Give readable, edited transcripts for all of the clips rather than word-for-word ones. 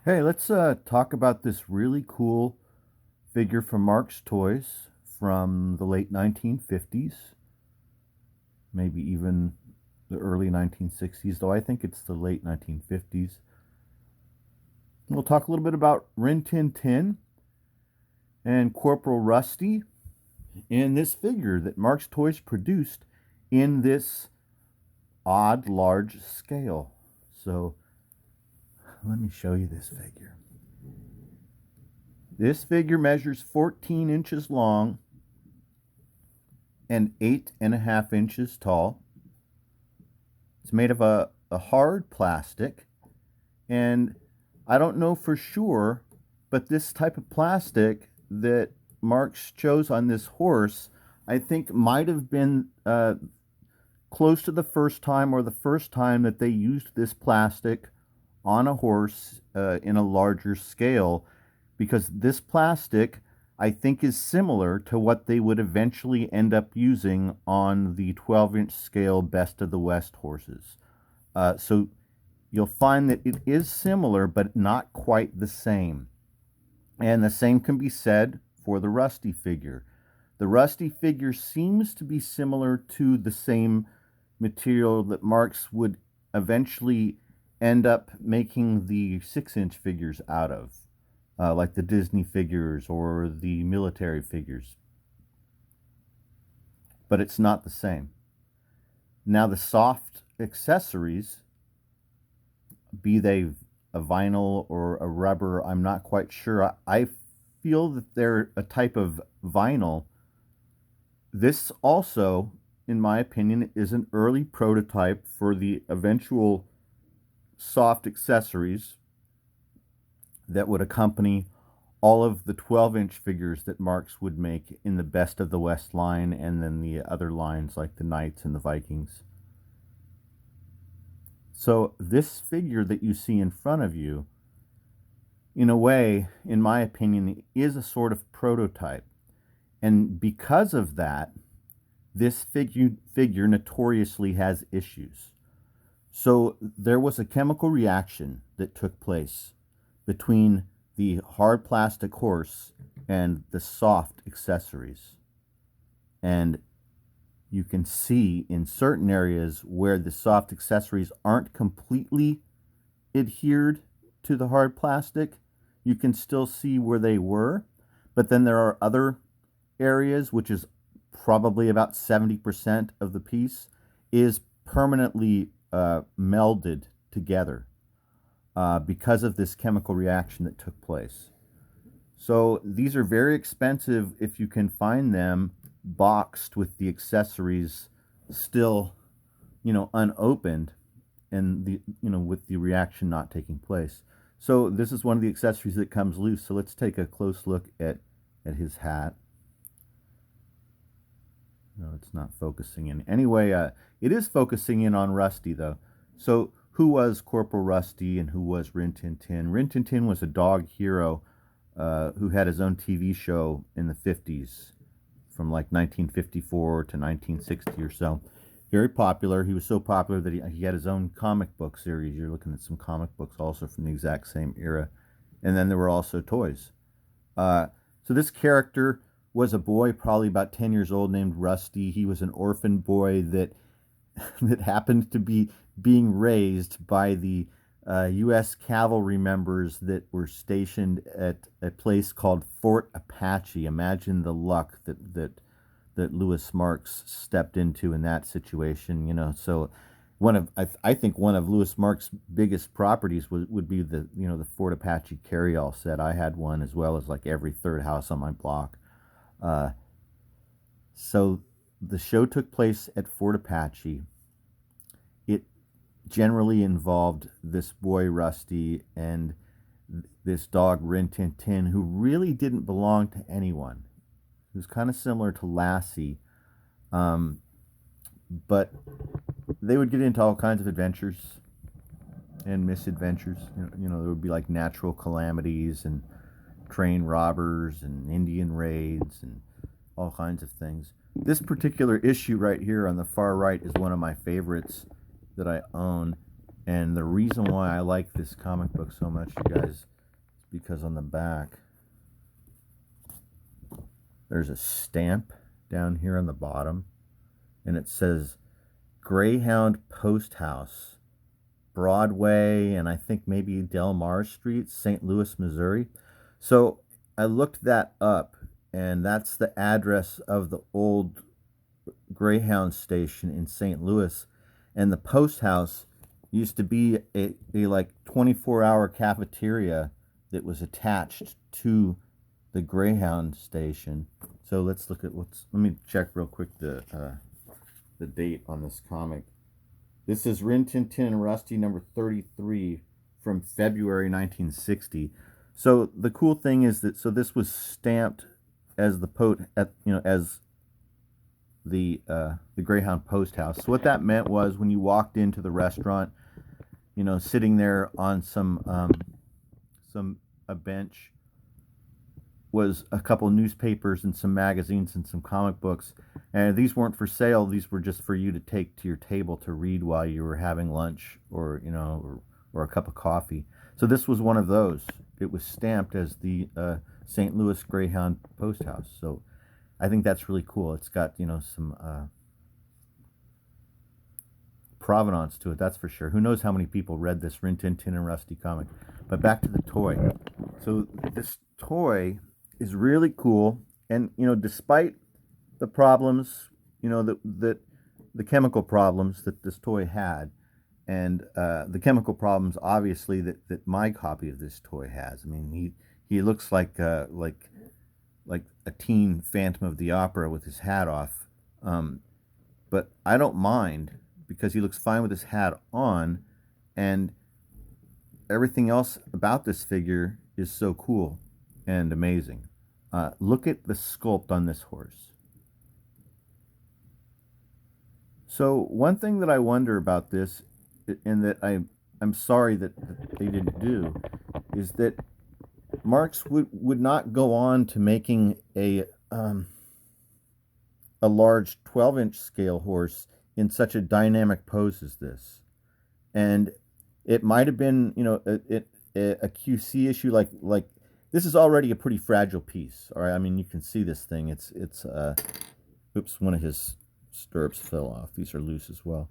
Hey, let's talk about this really cool figure from Marx Toys from the late 1950s, maybe even the early 1960s, though I think it's the late 1950s. We'll talk a little bit about Rin Tin Tin and Corporal Rusty and this figure that Marx Toys produced in this odd large scale. So let me show you this figure. This figure measures 14 inches long and 8.5 inches tall. It's made of a hard plastic, and I don't know for sure, but this type of plastic that Marx chose on this horse, I think might have been close to the first time or the first time that they used this plastic on a horse in a larger scale, because this plastic I think is similar to what they would eventually end up using on the 12-inch scale Best of the West horses. So you'll find that it is similar, but not quite the same. And the same can be said for the Rusty figure. The Rusty figure seems to be similar to the same material that Marx would eventually end up making the 6-inch figures out of, like the Disney figures or the military figures. But it's not the same. Now, the soft accessories, be they a vinyl or a rubber, I'm not quite sure. I feel that they're a type of vinyl. This also, in my opinion, is an early prototype for the eventual soft accessories that would accompany all of the 12-inch figures that Marx would make in the Best of the West line, and then the other lines like the Knights and the Vikings. So this figure that you see in front of you, in a way, in my opinion, is a sort of prototype. And because of that, this figure notoriously has issues. So there was a chemical reaction that took place between the hard plastic horse and the soft accessories. And you can see in certain areas where the soft accessories aren't completely adhered to the hard plastic, you can still see where they were. But then there are other areas, which is probably about 70% of the piece, is permanently melded together because of this chemical reaction that took place. So these are very expensive if you can find them boxed with the accessories still, unopened, and with the reaction not taking place. So this is one of the accessories that comes loose. So let's take a close look at his hat. No, it's not focusing in. Anyway, it is focusing in on Rusty, though. So who was Corporal Rusty and who was Rin Tin Tin? Rin Tin Tin was a dog hero who had his own TV show in the 50s, from like 1954 to 1960 or so. Very popular. He was so popular that he had his own comic book series. You're looking at some comic books also from the exact same era. And then there were also toys. So this character was a boy, probably about 10 years old, named Rusty. He was an orphan boy that happened to be being raised by the U.S. cavalry members that were stationed at a place called Fort Apache. Imagine the luck that Louis Marx stepped into in that situation. So I think one of Louis Marx's biggest properties would be the Fort Apache carryall set. I had one, as well as like every third house on my block. So the show took place at Fort Apache. It generally involved this boy Rusty and this dog Rin Tin Tin, who really didn't belong to anyone. He was kind of similar to Lassie, but they would get into all kinds of adventures and misadventures. There would be like natural calamities and train robbers and Indian raids and all kinds of things. This particular issue right here on the far right is one of my favorites that I own, and the reason why I like this comic book so much, you guys, because on the back there's a stamp down here on the bottom, and it says Greyhound Post House, Broadway, and I think maybe Del Mar Street, St. Louis, Missouri. So I looked that up, and that's the address of the old Greyhound station in St. Louis. And the post house used to be a like 24-hour cafeteria that was attached to the Greyhound station. So let's look at let me check real quick the date on this comic. This is Rin Tin Tin and Rusty number 33 from February 1960. So the cool thing is that this was stamped as as the Greyhound Post House. So what that meant was when you walked into the restaurant, sitting there on a bench was a couple newspapers and some magazines and some comic books. And these weren't for sale. These were just for you to take to your table to read while you were having lunch or a cup of coffee. So this was one of those. It was stamped as the St. Louis Greyhound Post House. So I think that's really cool. It's got, some provenance to it, that's for sure. Who knows how many people read this Rin Tin Tin and Rusty comic. But back to the toy. So this toy is really cool, and despite the problems, that the chemical problems that this toy had, and the chemical problems obviously that my copy of this toy has. I mean, he looks like a teen Phantom of the Opera with his hat off, but I don't mind because he looks fine with his hat on, and everything else about this figure is so cool and amazing. Look at the sculpt on this horse. So one thing that I wonder about this, and that I'm sorry that they didn't do, is that Marx would not go on to making a large 12-inch scale horse in such a dynamic pose as this. And it might have been, a QC issue. Like this is already a pretty fragile piece. All right, I mean, you can see this thing. It's oops, one of his stirrups fell off. These are loose as well.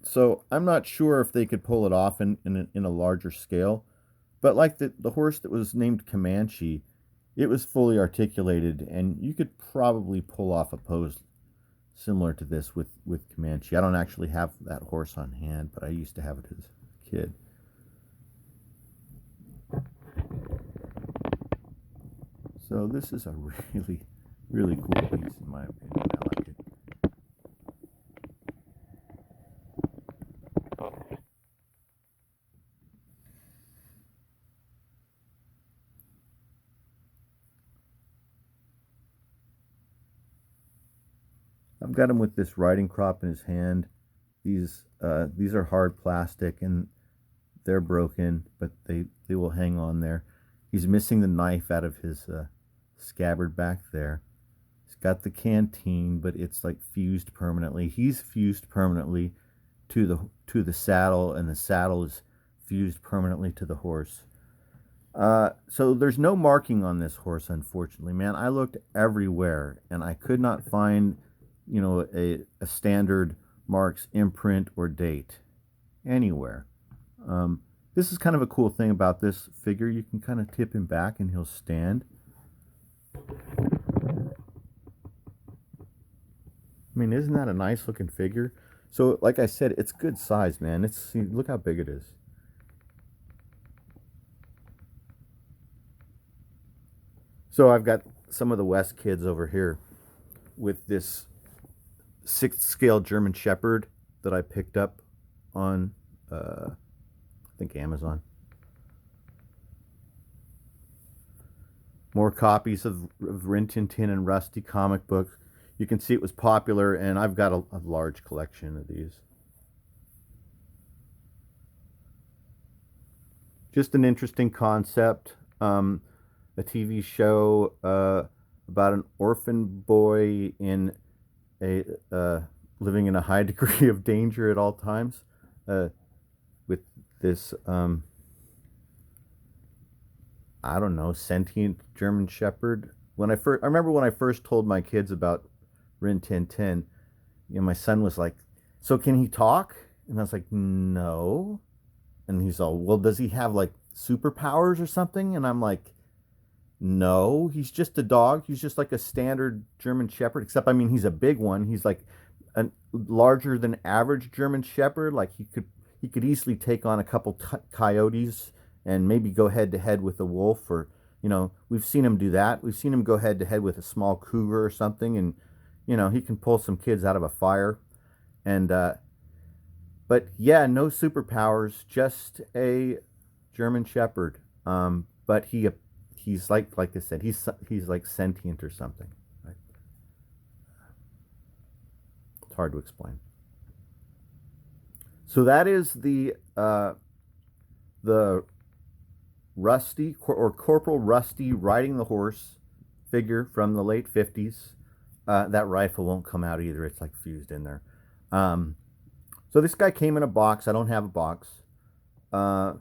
So I'm not sure if they could pull it off in a larger scale, but like the horse that was named Comanche, it was fully articulated, and you could probably pull off a pose similar to this with Comanche. I don't actually have that horse on hand, but I used to have it as a kid. So this is a really, really cool piece in my opinion. I like it. I've got him with this riding crop in his hand. These are hard plastic and they're broken, but they will hang on there. He's missing the knife out of his scabbard back there. He's got the canteen, but it's like fused permanently. He's fused permanently to the saddle, and the saddle is fused permanently to the horse. So there's no marking on this horse, unfortunately, man. I looked everywhere and I could not find, a standard Marx imprint or date anywhere. This is kind of a cool thing about this figure. You can kind of tip him back and he'll stand. I mean, isn't that a nice looking figure? So, like I said, it's good size, man. Look how big it is. So I've got some of the West kids over here with this 6th scale German Shepherd that I picked up on, I think, Amazon. More copies of Rin Tin Tin and Rusty comic books. You can see it was popular, and I've got a large collection of these. Just an interesting concept. A TV show about an orphan boy in a living in a high degree of danger at all times, with this I don't know, sentient German Shepherd. I remember when I first told my kids about Rin Tin Tin, my son was like, "So can he talk?" And I was like, "No." And he's all, "Well, does he have like superpowers or something?" And I'm like, "No, he's just a dog. He's just like a standard German Shepherd, except I mean, he's a big one. He's like a larger than average German Shepherd. Like he could easily take on a couple coyotes and maybe go head to head with a wolf, or we've seen him do that. We've seen him go head to head with a small cougar or something, and he can pull some kids out of a fire. And but yeah, no superpowers, just a German Shepherd. But he's like I said, he's like sentient or something. Right? It's hard to explain. So that is the Rusty or Corporal Rusty riding the horse figure from the late 50s. That rifle won't come out either. It's like fused in there. Um, so this guy came in a box. I don't have a box. Uh,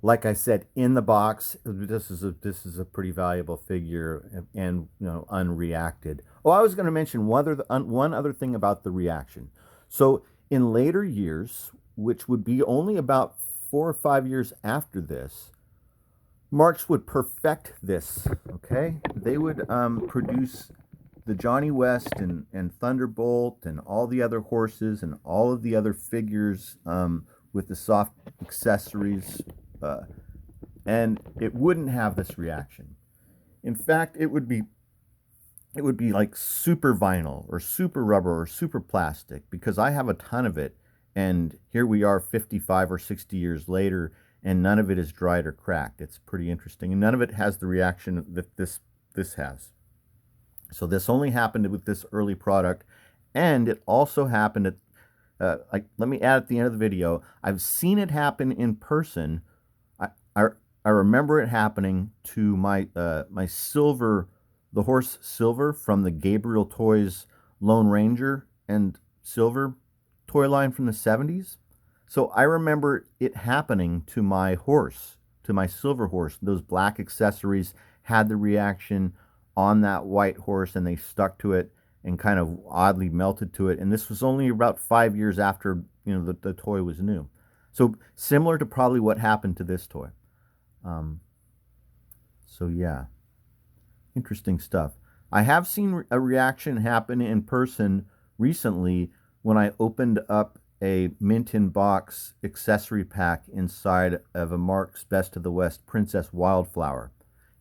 like I said, in the box, this is a pretty valuable figure, and unreacted. Oh, I was going to mention one other thing about the reaction. So in later years, which would be only about 4 or 5 years after this, Marx would perfect this. Okay, they would produce the Johnny West and Thunderbolt and all the other horses and all of the other figures with the soft accessories, uh, and it wouldn't have this reaction. In fact, it would be like super vinyl or super rubber or super plastic, because I have a ton of it, and here we are 55 or 60 years later, and none of it is dried or cracked. It's pretty interesting, and none of it has the reaction that this has. So this only happened with this early product, and it also happened at let me add at the end of the video. I've seen it happen in person. I, I, I remember it happening to my Silver, the horse Silver from the Gabriel Toys Lone Ranger and Silver toy line from the 70s. So I remember it happening to my horse, to my Silver horse. Those black accessories had the reaction on that white horse, and they stuck to it and kind of oddly melted to it. And this was only about 5 years after the toy was new. So similar to probably what happened to this toy. Um, so yeah, interesting stuff. I have seen a reaction happen in person recently when I opened up a mint in box accessory pack inside of a Marx Best of the West Princess Wildflower.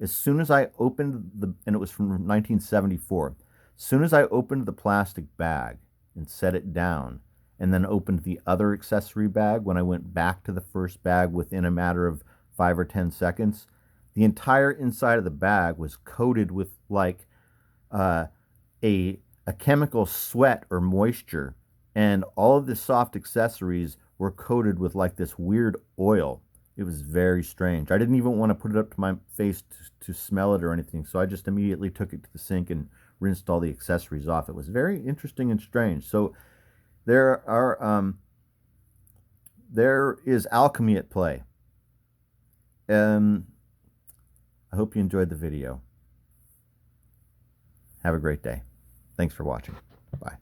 As soon as I opened and it was from 1974, as soon as I opened the plastic bag and set it down, and then opened the other accessory bag, when I went back to the first bag within a matter of 5 or 10 seconds, the entire inside of the bag was coated with like uh, a chemical sweat or moisture, and all of the soft accessories were coated with like this weird oil. It was very strange. I didn't even want to put it up to my face to smell it or anything, so I just immediately took it to the sink and rinsed all the accessories off. It was very interesting and strange. So there are there is alchemy at play. Um, I hope you enjoyed the video. Have a great day. Thanks for watching. Bye.